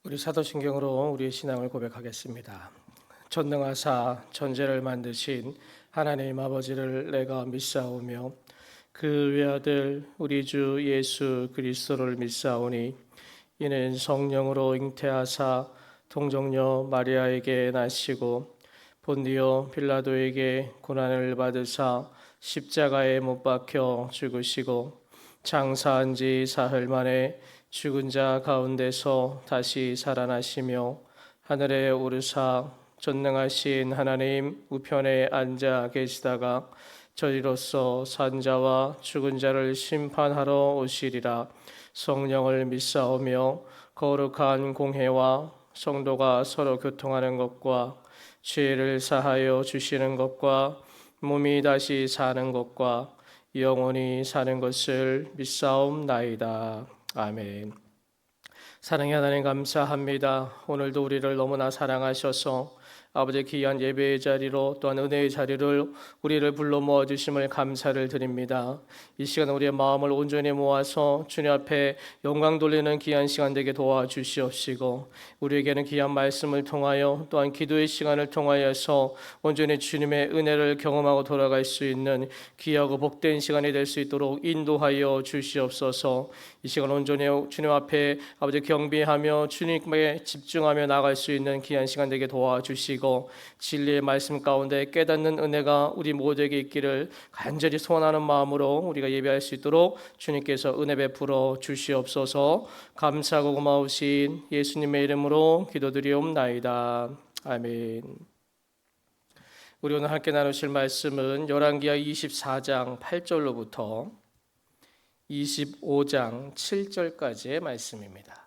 우리 사도신경으로 우리의 신앙을 고백하겠습니다. 전능하사 천지를 만드신 하나님 아버지를 내가 믿사오며 그 외아들 우리 주 예수 그리스도를 믿사오니 이는 성령으로 잉태하사 동정녀 마리아에게 나시고 본디오 빌라도에게 고난을 받으사 십자가에 못 박혀 죽으시고 장사한 지 사흘 만에 죽은 자 가운데서 다시 살아나시며 하늘에 오르사 전능하신 하나님 우편에 앉아 계시다가 저리로서 산자와 죽은 자를 심판하러 오시리라. 성령을 믿사오며 거룩한 공회와 성도가 서로 교통하는 것과 죄를 사하여 주시는 것과 몸이 다시 사는 것과 영원히 사는 것을 믿사옵나이다. 아멘. 사랑의 하나님 감사합니다. 오늘도 우리를 너무나 사랑하셔서 아버지의 귀한 예배의 자리로 또한 은혜의 자리를 우리를 불러 모아주심을 감사를 드립니다. 이 시간 우리의 마음을 온전히 모아서 주님 앞에 영광 돌리는 귀한 시간 되게 도와주시옵시고 우리에게는 귀한 말씀을 통하여 또한 기도의 시간을 통하여서 온전히 주님의 은혜를 경험하고 돌아갈 수 있는 귀하고 복된 시간이 될 수 있도록 인도하여 주시옵소서. 이 시간 온전히 주님 앞에 아버지 경배하며 주님께 집중하며 나갈 수 있는 귀한 시간 되게 도와주시고 진리의 말씀 가운데 깨닫는 은혜가 우리 모두에게 있기를 간절히 소원하는 마음으로 우리가 예배할 수 있도록 주님께서 은혜 베풀어 주시옵소서. 감사하고 고마우신 예수님의 이름으로 기도드리옵나이다. 아멘. 우리 오늘 함께 나누실 말씀은 열왕기하 24장 8절로부터 25장 7절까지의 말씀입니다.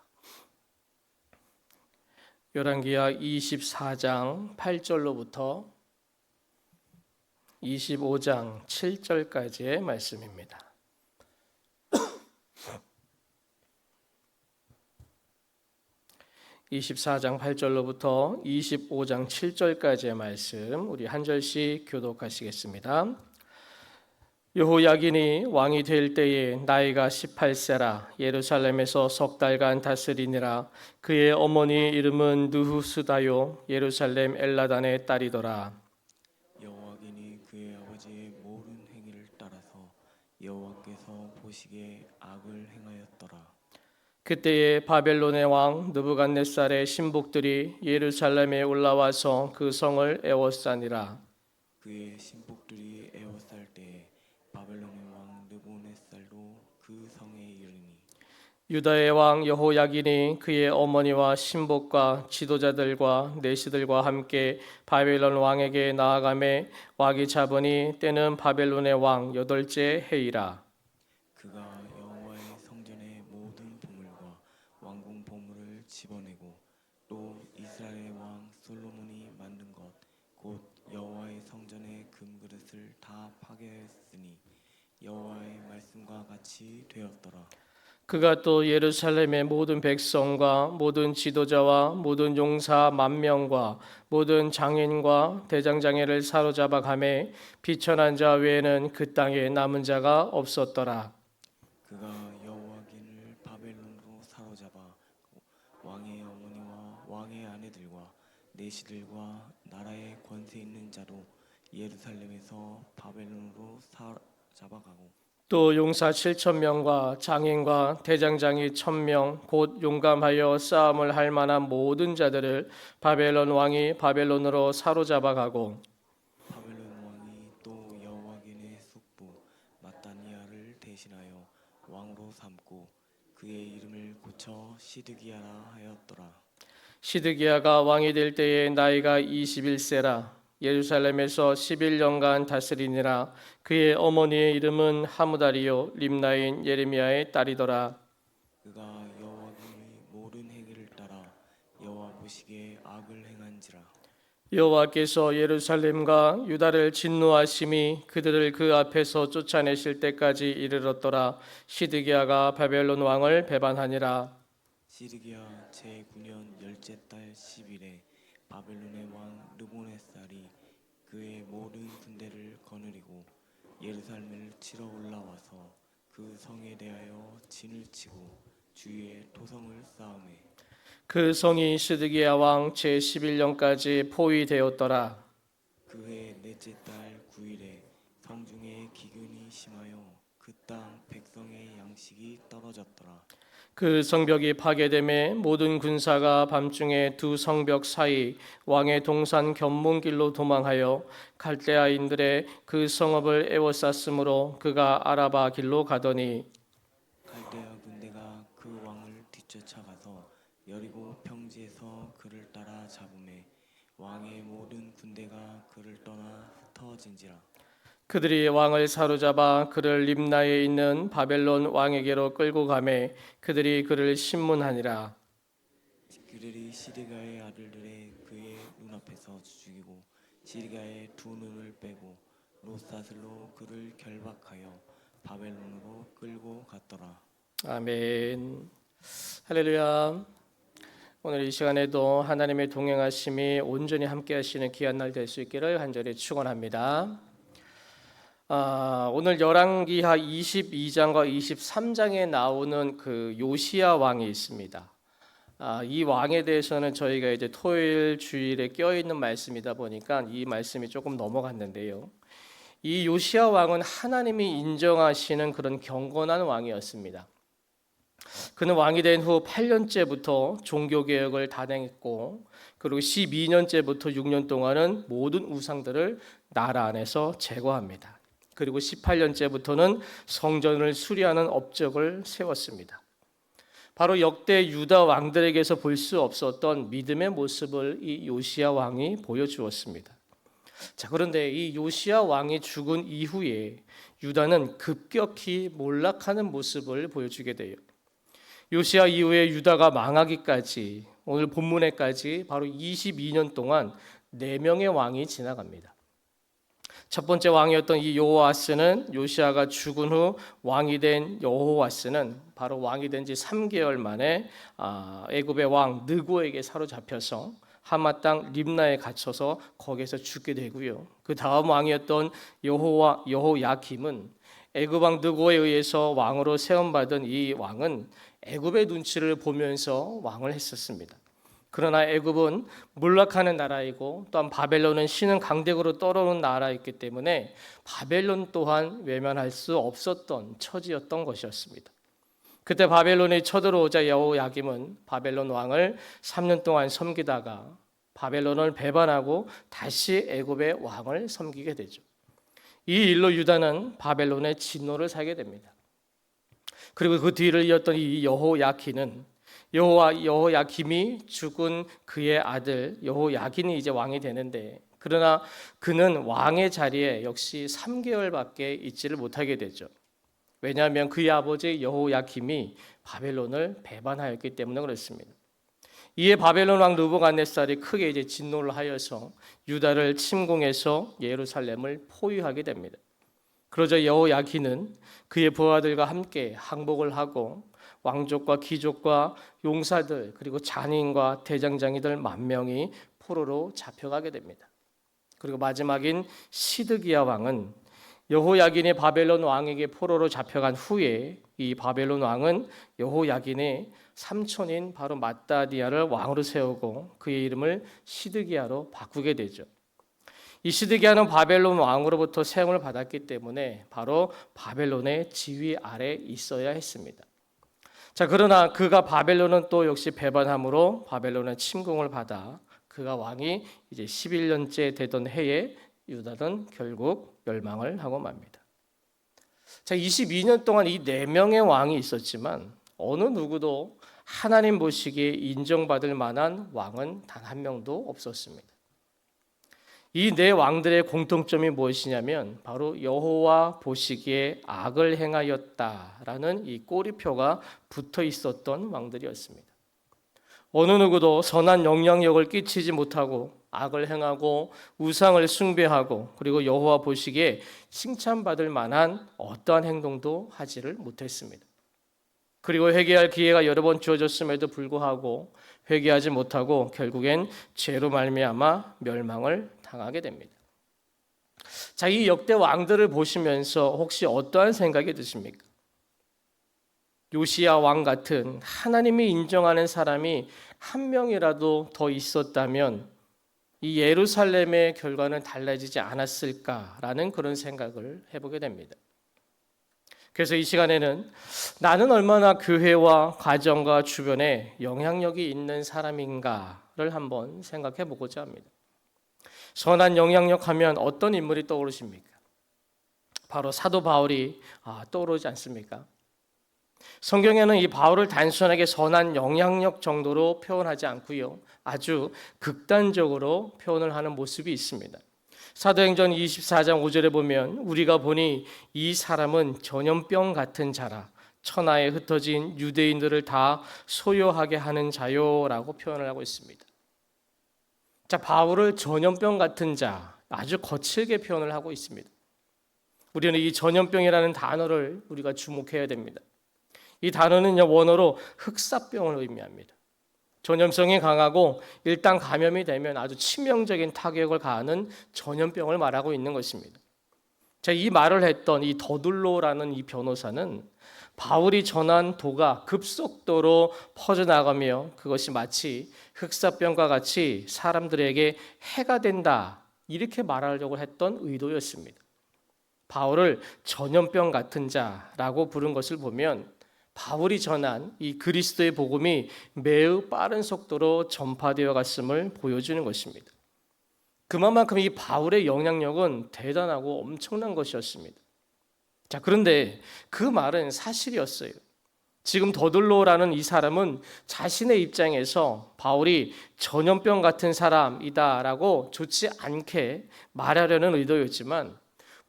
열왕기하 24장 8절로부터 25장 7절까지의 말씀입니다. (24장 8절로부터 25장 7절까지의 말씀 우리 한 절씩 교독하시겠습니다. 여호야긴이 왕이 될 때에 나이가 18세라 예루살렘에서 석 달간 다스리니라. 그의 어머니 이름은 느후스다요 예루살렘 엘라단의 딸이더라. 여호와긴이 그의 아버지의 모든 행위를 따라서 여호와께서 보시기에 악을 행하였더라. 그때에 바벨론의 왕 느부갓네살의 신복들이 예루살렘에 올라와서 그 성을 에워싸니라. 그의 신복들이 에워쌀 때에 바벨론의 왕 느부갓네살도 그 성에 이르니 유다의 왕 여호야긴이 그의 어머니와 신복과 지도자들과 내시들과 함께 바벨론 왕에게 나아가매 왕이 잡으니 때는 바벨론의 왕 여덟째 해이라. 그가 여호와의 성전의 모든 보물과 왕궁 보물을 집어내고 또 이스라엘의 왕 솔로몬이 만든 것 곧 여호와의 성전의 금그릇을 다 파괴하였으니 여호와의 말씀과 같이 되었더라. 그가 또 예루살렘의 모든 백성과 모든 지도자와 모든 용사 10,000명과 모든 장인과 대장장이를 사로잡아 가매 비천한 자 외에는 그 땅에 남은 자가 없었더라. 그가 여호와긴을 바벨론으로 사로잡아 왕의 어머니와 왕의 아내들과 내시들과 나라의 권세 있는 자도 예루살렘에서 바벨론으로 사로잡아가고 또 용사 7,000명과 장인과 대장장이 1,000명 곧 용감하여 싸움을 할 만한 모든 자들을 바벨론 왕이 바벨론으로 사로잡아 가고 바벨론 왕이 또 여호와긴의 숙부 마따니아를 대신하여 왕으로 삼고 그의 이름을 고쳐 시드기야라 하였더라. 시드기야가 왕이 될 때에 나이가 21세라 예루살렘에서 11년간 다스리니라. 그의 어머니의 이름은 하무다리요 림나인 예레미야의 딸이더라. 그가 여호와의 모든 행위를 따라 여호와 보시기에 악을 행한지라. 여호와께서 예루살렘과 유다를 진노하심이 그들을 그 앞에서 쫓아내실 때까지 이르렀더라. 시드기야가 바벨론 왕을 배반하니라. 시드기야 제9년 열째 달 10일에 바벨론의 왕 느부갓네살이 그의 모든 군대를 거느리고 예루살렘을 치러 올라와서 그 성에 대하여 진을 치고 주위에 토성을 쌓으매 그 성이 시드기야 왕 제11년까지 포위되었더라. 그해 넷째 달 9일에 성중에 기근이 심하여 그 땅 백성의 양식이 떨어졌더라. 그 성벽이 파괴됨에 모든 군사가 밤중에 두 성벽 사이 왕의 동산 견문길로 도망하여 갈대아인들의 그 성읍을 에워쌌으므로 그가 아라바 길로 가더니 갈대아 군대가 그 왕을 뒤쫓아가서 여리고 평지에서 그를 따라 잡음에 왕의 모든 군대가 그를 떠나 흩어진지라. 그들이 왕을 사로잡아 그를 림나에 있는 바벨론 왕에게로 끌고 가매 그들이 그를 신문하니라. 그들이 시리가의 아들들의 그의 눈앞에서 죽이고 시리가의 두 눈을 빼고 롯사슬로 그를 결박하여 바벨론으로 끌고 갔더라. 아멘. 할렐루야. 오늘 이 시간에도 하나님의 동행하심이 온전히 함께 하시는 귀한 날 될 수 있기를 간절히 축원합니다. 오늘 열왕기하 22장과 23장에 나오는 그 요시야 왕이 있습니다. 이 왕에 대해서는 저희가 이제 토요일 주일에 껴있는 말씀이다 보니까 이 말씀이 조금 넘어갔는데요. 이 요시야 왕은 하나님이 인정하시는 그런 경건한 왕이었습니다. 그는 왕이 된 후 8년째부터 종교개혁을 단행했고 그리고 12년째부터 6년 동안은 모든 우상들을 나라 안에서 제거합니다. 그리고 18년째부터는 성전을 수리하는 업적을 세웠습니다. 바로 역대 유다 왕들에게서 볼 수 없었던 믿음의 모습을 이 요시야 왕이 보여주었습니다. 자, 그런데 이 요시야 왕이 죽은 이후에 유다는 급격히 몰락하는 모습을 보여주게 돼요. 요시야 이후에 유다가 망하기까지 오늘 본문에까지 바로 22년 동안 4명의 왕이 지나갑니다. 첫 번째 왕이었던 이 여호아스는 요시야가 죽은 후 왕이 된 여호아스는 바로 왕이 된 지 3개월 만에 애굽의 왕 느고에게 사로잡혀서 하마 땅 림나에 갇혀서 거기서 죽게 되고요. 그 다음 왕이었던 여호야김은 애굽 왕 느고에 의해서 왕으로 세움받은 이 왕은 애굽의 눈치를 보면서 왕을 했었습니다. 그러나 애굽은 몰락하는 나라이고 또한 바벨론은 신은 강대국으로 떨어오는 나라였기 때문에 바벨론 또한 외면할 수 없었던 처지였던 것이었습니다. 그때 바벨론이 쳐들어오자 여호야김은 바벨론 왕을 3년 동안 섬기다가 바벨론을 배반하고 다시 애굽의 왕을 섬기게 되죠. 이 일로 유다는 바벨론의 진노를 사게 됩니다. 그리고 그 뒤를 이었던 이 여호야김이 죽은 그의 아들 여호야긴이 이제 왕이 되는데 그러나 그는 왕의 자리에 역시 3개월밖에 있지를 못하게 되죠. 왜냐하면 그의 아버지 여호야김이 바벨론을 배반하였기 때문에 그렇습니다. 이에 바벨론 왕 느부갓네살이 크게 이제 진노를 하여서 유다를 침공해서 예루살렘을 포위하게 됩니다. 그러자 여호야긴은 그의 부하들과 함께 항복을 하고 왕족과 귀족과 용사들 그리고 잔인과 대장장이들 10,000명이 포로로 잡혀가게 됩니다. 그리고 마지막인 시드기야 왕은 여호야긴이 바벨론 왕에게 포로로 잡혀간 후에 이 바벨론 왕은 여호야긴의 삼촌인 바로 마따디아를 왕으로 세우고 그의 이름을 시드기야로 바꾸게 되죠. 이 시드기야는 바벨론 왕으로부터 세움을 받았기 때문에 바로 바벨론의 지위 아래 있어야 했습니다. 자, 그러나 그가 바벨론은 또 역시 배반함으로 바벨론의 침공을 받아 그가 왕이 이제 11년째 되던 해에 유다는 결국 멸망을 하고 맙니다. 자, 22년 동안 이 4명의 왕이 있었지만 어느 누구도 하나님 보시기에 인정받을 만한 왕은 단 한 명도 없었습니다. 이 4왕들의 공통점이 무엇이냐면 바로 여호와 보시기에 악을 행하였다라는 이 꼬리표가 붙어 있었던 왕들이었습니다. 어느 누구도 선한 영향력을 끼치지 못하고 악을 행하고 우상을 숭배하고 그리고 여호와 보시기에 칭찬받을 만한 어떠한 행동도 하지를 못했습니다. 그리고 회개할 기회가 여러 번 주어졌음에도 불구하고 회개하지 못하고 결국엔 죄로 말미암아 멸망을 당하게 됩니다. 자, 이 역대 왕들을 보시면서 혹시 어떠한 생각이 드십니까? 요시야 왕 같은 하나님이 인정하는 사람이 한 명이라도 더 있었다면 이 예루살렘의 결과는 달라지지 않았을까라는 그런 생각을 해보게 됩니다. 그래서 이 시간에는 나는 얼마나 교회와 가정과 주변에 영향력이 있는 사람인가를 한번 생각해 보고자 합니다. 선한 영향력 하면 어떤 인물이 떠오르십니까? 바로 사도 바울이 떠오르지 않습니까? 성경에는 이 바울을 단순하게 선한 영향력 정도로 표현하지 않고요, 아주 극단적으로 표현을 하는 모습이 있습니다. 사도행전 24장 5절에 보면 우리가 보니 이 사람은 전염병 같은 자라 천하에 흩어진 유대인들을 다 소요하게 하는 자요라고 표현을 하고 있습니다. 자, 바울을 전염병 같은 자, 아주 거칠게 표현을 하고 있습니다. 우리는 이 전염병이라는 단어를 우리가 주목해야 됩니다. 이 단어는 원어로 흑사병을 의미합니다. 전염성이 강하고 일단 감염이 되면 아주 치명적인 타격을 가하는 전염병을 말하고 있는 것입니다. 자, 이 말을 했던 이 더둘로라는 이 변호사는 바울이 전한 도가 급속도로 퍼져나가며 그것이 마치 흑사병과 같이 사람들에게 해가 된다, 이렇게 말하려고 했던 의도였습니다. 바울을 전염병 같은 자라고 부른 것을 보면 바울이 전한 이 그리스도의 복음이 매우 빠른 속도로 전파되어 갔음을 보여주는 것입니다. 그만큼 이 바울의 영향력은 대단하고 엄청난 것이었습니다. 자, 그런데 그 말은 사실이었어요. 지금 더둘로라는 이 사람은 자신의 입장에서 바울이 전염병 같은 사람이다라고 좋지 않게 말하려는 의도였지만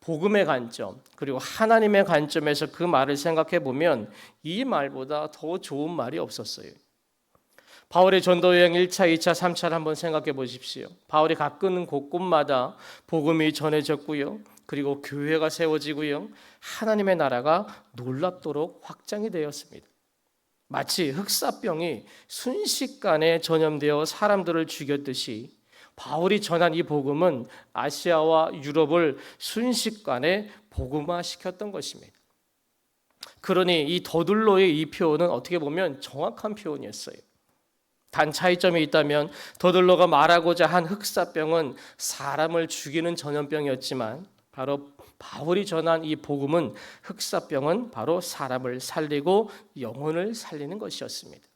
복음의 관점 그리고 하나님의 관점에서 그 말을 생각해 보면 이 말보다 더 좋은 말이 없었어요. 바울의 전도 여행 1차, 2차, 3차를 한번 생각해 보십시오. 바울이 가는 곳곳마다 복음이 전해졌고요. 그리고 교회가 세워지고요. 하나님의 나라가 놀랍도록 확장이 되었습니다. 마치 흑사병이 순식간에 전염되어 사람들을 죽였듯이 바울이 전한 이 복음은 아시아와 유럽을 순식간에 복음화시켰던 것입니다. 그러니 이 더둘로의 이 표현은 어떻게 보면 정확한 표현이었어요. 단 차이점이 있다면 더둘로가 말하고자 한 흑사병은 사람을 죽이는 전염병이었지만 바로 바울이 전한 이 복음은 흑사병은 바로 사람을 살리고 영혼을 살리는 것이었습니다.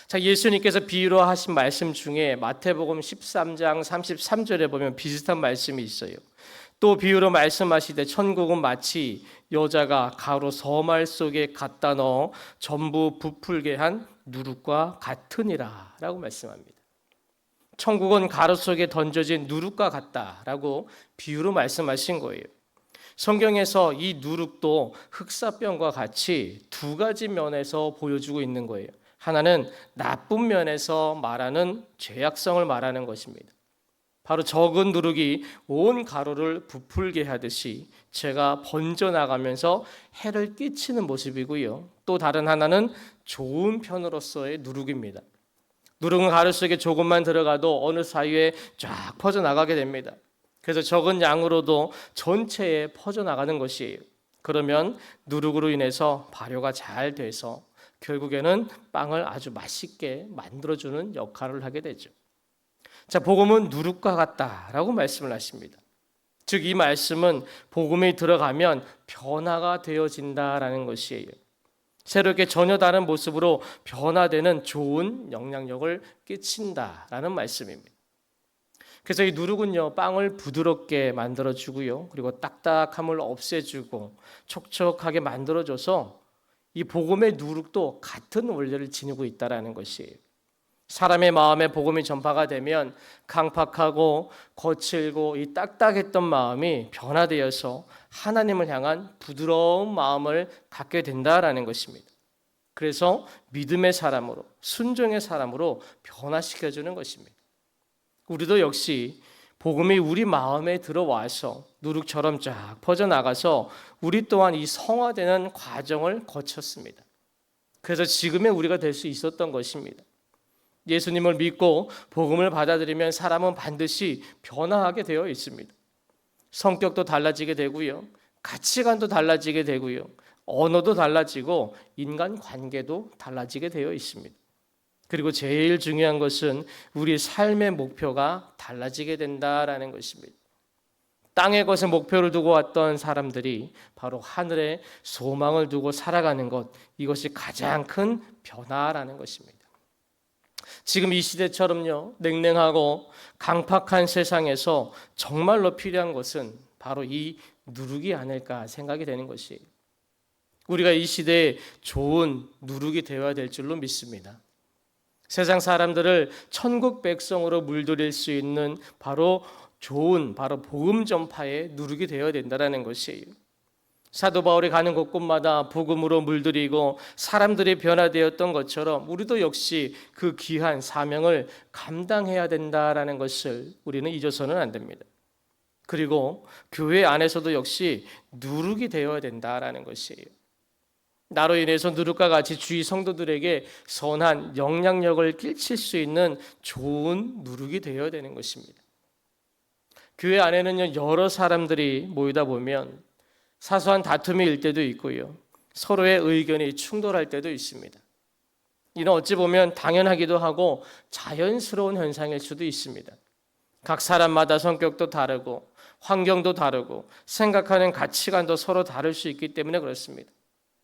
자, 예수님께서 비유로 하신 말씀 중에 마태복음 13장 33절에 보면 비슷한 말씀이 있어요. 또 비유로 말씀하시되 천국은 마치 여자가 가루 서말 속에 갖다 넣어 전부 부풀게 한 누룩과 같으니라 라고 말씀합니다. 천국은 가루 속에 던져진 누룩과 같다라고 비유로 말씀하신 거예요. 성경에서 이 누룩도 흑사병과 같이 두 가지 면에서 보여주고 있는 거예요. 하나는 나쁜 면에서 말하는 죄악성을 말하는 것입니다. 바로 적은 누룩이 온 가루를 부풀게 하듯이 죄가 번져나가면서 해를 끼치는 모습이고요. 또 다른 하나는 좋은 편으로서의 누룩입니다. 누룩은 가루 속에 조금만 들어가도 어느 사이에 쫙 퍼져나가게 됩니다. 그래서 적은 양으로도 전체에 퍼져나가는 것이에요. 그러면 누룩으로 인해서 발효가 잘 돼서 결국에는 빵을 아주 맛있게 만들어주는 역할을 하게 되죠. 자, 복음은 누룩과 같다라고 말씀을 하십니다. 즉, 이 말씀은 복음이 들어가면 변화가 되어진다라는 것이에요. 새롭게 전혀 다른 모습으로 변화되는 좋은 영향력을 끼친다라는 말씀입니다. 그래서 이 누룩은요, 빵을 부드럽게 만들어주고요, 그리고 딱딱함을 없애주고 촉촉하게 만들어줘서 이 복음의 누룩도 같은 원리를 지니고 있다라는 것이에요. 사람의 마음에 복음이 전파가 되면 강팍하고 거칠고 이 딱딱했던 마음이 변화되어서 하나님을 향한 부드러운 마음을 갖게 된다라는 것입니다. 그래서 믿음의 사람으로, 순종의 사람으로 변화시켜주는 것입니다. 우리도 역시 복음이 우리 마음에 들어와서 누룩처럼 쫙 퍼져나가서 우리 또한 이 성화되는 과정을 거쳤습니다. 그래서 지금의 우리가 될 수 있었던 것입니다. 예수님을 믿고 복음을 받아들이면 사람은 반드시 변화하게 되어 있습니다. 성격도 달라지게 되고요, 가치관도 달라지게 되고요, 언어도 달라지고 인간관계도 달라지게 되어 있습니다. 그리고 제일 중요한 것은 우리 삶의 목표가 달라지게 된다라는 것입니다. 땅의 것에 목표를 두고 왔던 사람들이 바로 하늘에 소망을 두고 살아가는 것, 이것이 가장 큰 변화라는 것입니다. 지금 이 시대처럼요, 냉랭하고 강팍한 세상에서 정말로 필요한 것은 바로 이 누룩이 아닐까 생각이 되는 것이에요. 우리가 이 시대에 좋은 누룩이 되어야 될 줄로 믿습니다. 세상 사람들을 천국 백성으로 물들일 수 있는 바로 복음 전파의 누룩이 되어야 된다는 것이에요. 사도 바울이 가는 곳곳마다 복음으로 물들이고 사람들이 변화되었던 것처럼 우리도 역시 그 귀한 사명을 감당해야 된다라는 것을 우리는 잊어서는 안 됩니다. 그리고 교회 안에서도 역시 누룩이 되어야 된다라는 것이에요. 나로 인해서 누룩과 같이 주위 성도들에게 선한 영향력을 끼칠 수 있는 좋은 누룩이 되어야 되는 것입니다. 교회 안에는요, 여러 사람들이 모이다 보면 사소한 다툼이 일 때도 있고요, 서로의 의견이 충돌할 때도 있습니다. 이는 어찌 보면 당연하기도 하고 자연스러운 현상일 수도 있습니다. 각 사람마다 성격도 다르고 환경도 다르고 생각하는 가치관도 서로 다를 수 있기 때문에 그렇습니다.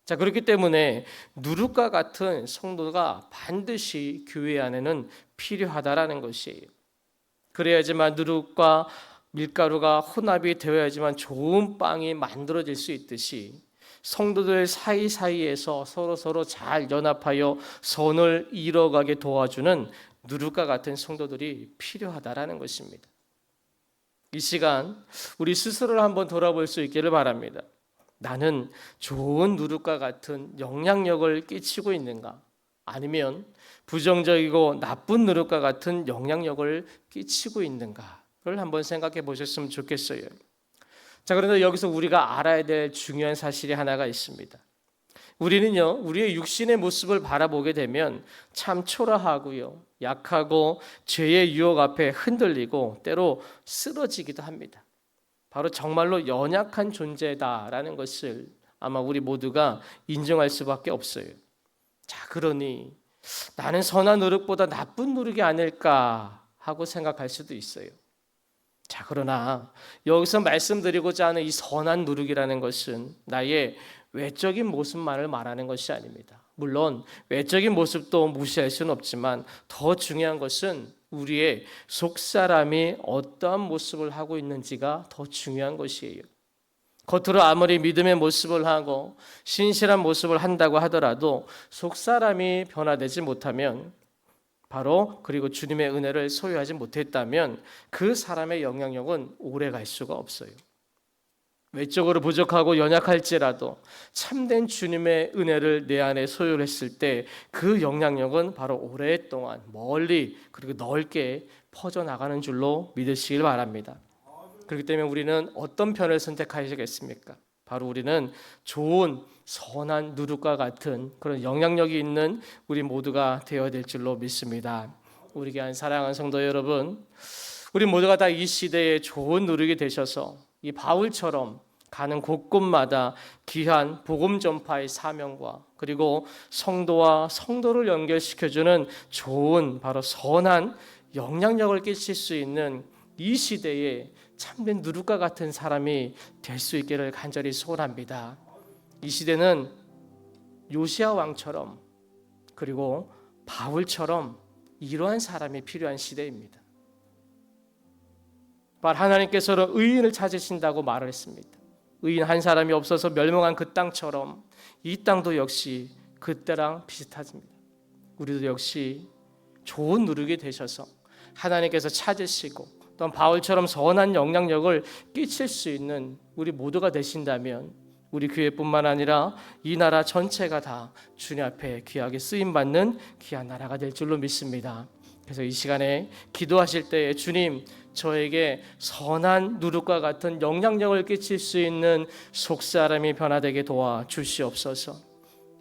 자, 그렇기 때문에 누룩과 같은 성도가 반드시 교회 안에는 필요하다라는 것이에요. 그래야지만 누룩과 밀가루가 혼합이 되어야지만 좋은 빵이 만들어질 수 있듯이 성도들 사이사이에서 서로 잘 연합하여 선을 이뤄가게 도와주는 누룩과 같은 성도들이 필요하다라는 것입니다. 이 시간 우리 스스로를 한번 돌아볼 수 있기를 바랍니다. 나는 좋은 누룩과 같은 영향력을 끼치고 있는가? 아니면 부정적이고 나쁜 누룩과 같은 영향력을 끼치고 있는가? 를 한번 생각해 보셨으면 좋겠어요. 자, 그런데 여기서 우리가 알아야 될 중요한 사실이 하나가 있습니다. 우리는요, 우리의 육신의 모습을 바라보게 되면 참 초라하고요, 약하고 죄의 유혹 앞에 흔들리고 때로 쓰러지기도 합니다. 바로 정말로 연약한 존재다라는 것을 아마 우리 모두가 인정할 수밖에 없어요. 자, 그러니 나는 선한 누룩보다 나쁜 누룩이 아닐까 하고 생각할 수도 있어요. 자, 그러나 여기서 말씀드리고자 하는 이 선한 누룩이라는 것은 나의 외적인 모습만을 말하는 것이 아닙니다. 물론 외적인 모습도 무시할 수는 없지만 더 중요한 것은 우리의 속사람이 어떠한 모습을 하고 있는지가 더 중요한 것이에요. 겉으로 아무리 믿음의 모습을 하고 신실한 모습을 한다고 하더라도 속사람이 변화되지 못하면 그리고 주님의 은혜를 소유하지 못했다면 그 사람의 영향력은 오래 갈 수가 없어요. 외적으로 부족하고 연약할지라도 참된 주님의 은혜를 내 안에 소유했을 때 그 영향력은 바로 오랫동안 멀리 그리고 넓게 퍼져나가는 줄로 믿으시길 바랍니다. 그렇기 때문에 우리는 어떤 편을 선택하시겠습니까? 바로 우리는 좋은 선한 누룩과 같은 그런 영향력이 있는 우리 모두가 되어야 될 줄로 믿습니다. 우리 귀한 사랑하는 성도 여러분, 우리 모두가 다 이 시대에 좋은 누룩이 되셔서 이 바울처럼 가는 곳곳마다 귀한 복음 전파의 사명과 그리고 성도와 성도를 연결시켜주는 좋은 바로 선한 영향력을 끼칠 수 있는 이 시대에 참된 누룩과 같은 사람이 될 수 있기를 간절히 소원합니다. 이 시대는 요시야 왕처럼 그리고 바울처럼 이러한 사람이 필요한 시대입니다. 하나님께서는 의인을 찾으신다고 말을 했습니다. 의인 한 사람이 없어서 멸망한 그 땅처럼 이 땅도 역시 그때랑 비슷합니다. 우리도 역시 좋은 누룩이 되셔서 하나님께서 찾으시고 또한 바울처럼 선한 영향력을 끼칠 수 있는 우리 모두가 되신다면 우리 교회뿐만 아니라 이 나라 전체가 다 주님 앞에 귀하게 쓰임받는 귀한 나라가 될 줄로 믿습니다. 그래서 이 시간에 기도하실 때에 주님, 저에게 선한 누룩과 같은 영향력을 끼칠 수 있는 속사람이 변화되게 도와 주시옵소서.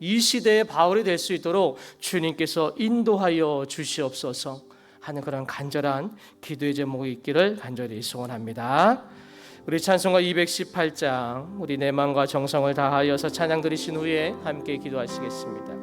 이 시대의 바울이 될 수 있도록 주님께서 인도하여 주시옵소서 하는 그런 간절한 기도의 제목이 있기를 간절히 소원합니다. 우리 찬송가 218장 우리 내 마음과 정성을 다하여서 찬양 드리신 후에 함께 기도하시겠습니다.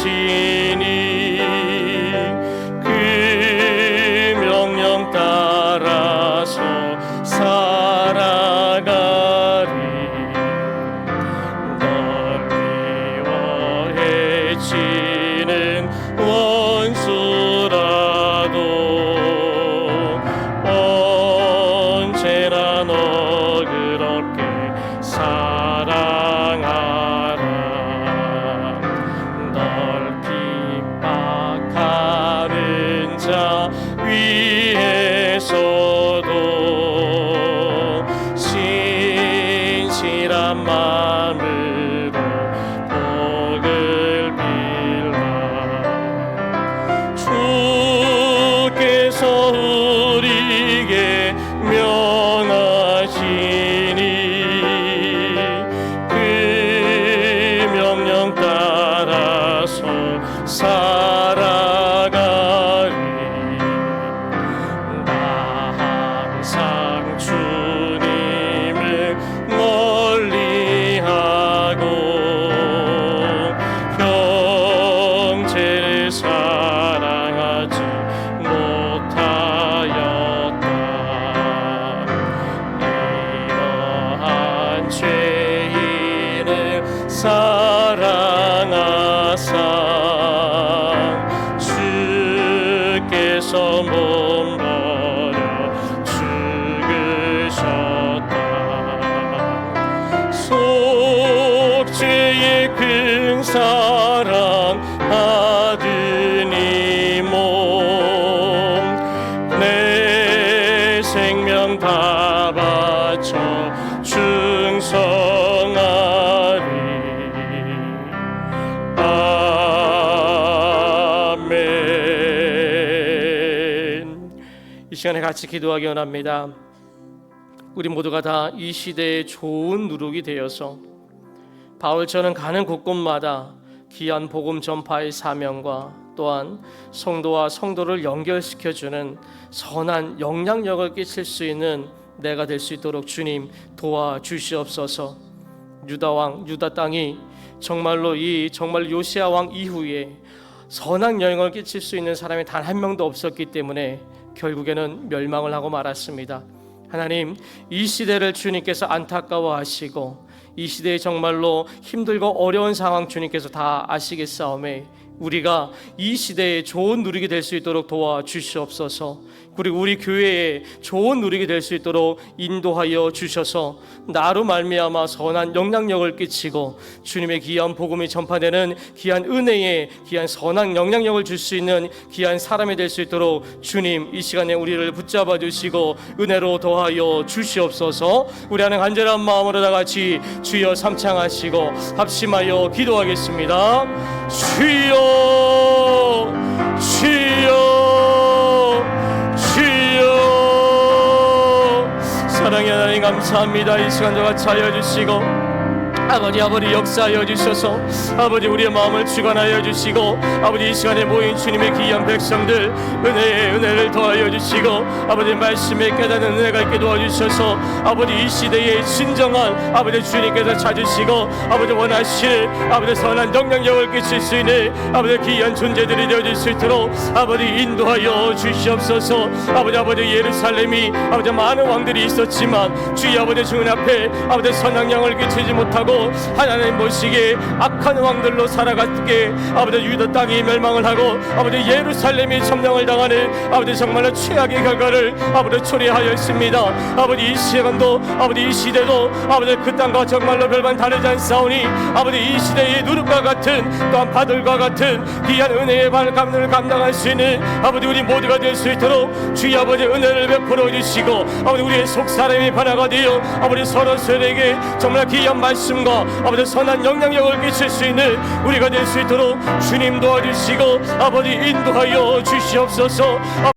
하시니 그 명령 따라서 살아가리. 널 미워해치는 원수라도 언제나 너 그렇게 사랑하라. 널 핍박하는 자 위에서도 신실한 마음으로 복을 빌라. 주께서 우리에게 명하시니 그 명령 따라서 살아가리. 나 항상 주님을 멀리하고 형제를 사랑하지 못하였다. 이러한 죄인을 사랑하사 주께서 몸 버려 죽으셨다. 속죄의 큰 사랑 아드님 몸 내 생명 다 바쳐 충성하리. 아멘. 이 시간에 같이 기도하기 원합니다. 우리 모두가 다 이 시대의 좋은 누룩이 되어서 바울처럼 가는 곳곳마다 귀한 복음 전파의 사명과 또한 성도와 성도를 연결시켜주는 선한 영향력을 끼칠 수 있는 내가 될 수 있도록 주님 도와주시옵소서. 유다 땅이 정말 요시야 왕 이후에 선한 영향을 끼칠 수 있는 사람이 단 한 명도 없었기 때문에 결국에는 멸망을 하고 말았습니다. 하나님, 이 시대를 주님께서 안타까워하시고 이 시대에 정말로 힘들고 어려운 상황 주님께서 다 아시겠사오매 우리가 이 시대에 좋은 누리게 될 수 있도록 도와주시옵소서. 그리고 우리 교회에 좋은 누리게 될 수 있도록 인도하여 주셔서 나로 말미암아 선한 영향력을 끼치고 주님의 귀한 복음이 전파되는 귀한 은혜에 귀한 선한 영향력을 줄 수 있는 귀한 사람이 될 수 있도록 주님 이 시간에 우리를 붙잡아 주시고 은혜로 도하여 주시옵소서. 우리 하는 간절한 마음으로 다 같이 주여 삼창하시고 합심하여 기도하겠습니다. 주여 주여 주여. 사랑의 하나님 감사합니다. 이 시간도 같이 하여 주시고 아버지 역사하여 주셔서 아버지 우리의 마음을 주관하여 주시고 아버지 이 시간에 모인 주님의 귀한 백성들 은혜를 더하여 주시고 아버지 말씀에 깨닫는 은혜가 있게 도와주셔서 아버지 이 시대에 진정한 아버지 주님께서 찾으시고 아버지 원하실 아버지 선한 영향력을 끼칠 수 있는 아버지 귀한 존재들이 되어질 수 있도록 아버지 인도하여 주시옵소서. 아버지 예루살렘이 아버지 많은 왕들이 있었지만 주의 아버지 주님 앞에 아버지 선한 영향을 끼치지 못하고 하나님 보시기에 악한 왕들로 살아갔기에 아버지 유다 땅이 멸망을 하고 아버지 예루살렘이 점령을 당하는 아버지 정말로 최악의 결과를 아버지 초래하였습니다. 아버지 이 시간도 아버지 이 시대도 아버지 그 땅과 정말로 별반 다르지 않사오니 아버지 이 시대의 누룩과 같은 또한 바들과 같은 귀한 은혜의 감동을 감당할 수 있는 아버지 우리 모두가 될 수 있도록 주의 아버지 은혜를 베풀어 주시고 아버지 우리의 속사람이 변화가 되어 아버지 서로서로에게 정말 귀한 말씀과 아버지 선한 영향력을 끼칠 수 있는 우리가 될 수 있도록 주님 도와주시고 아버지 인도하여 주시옵소서.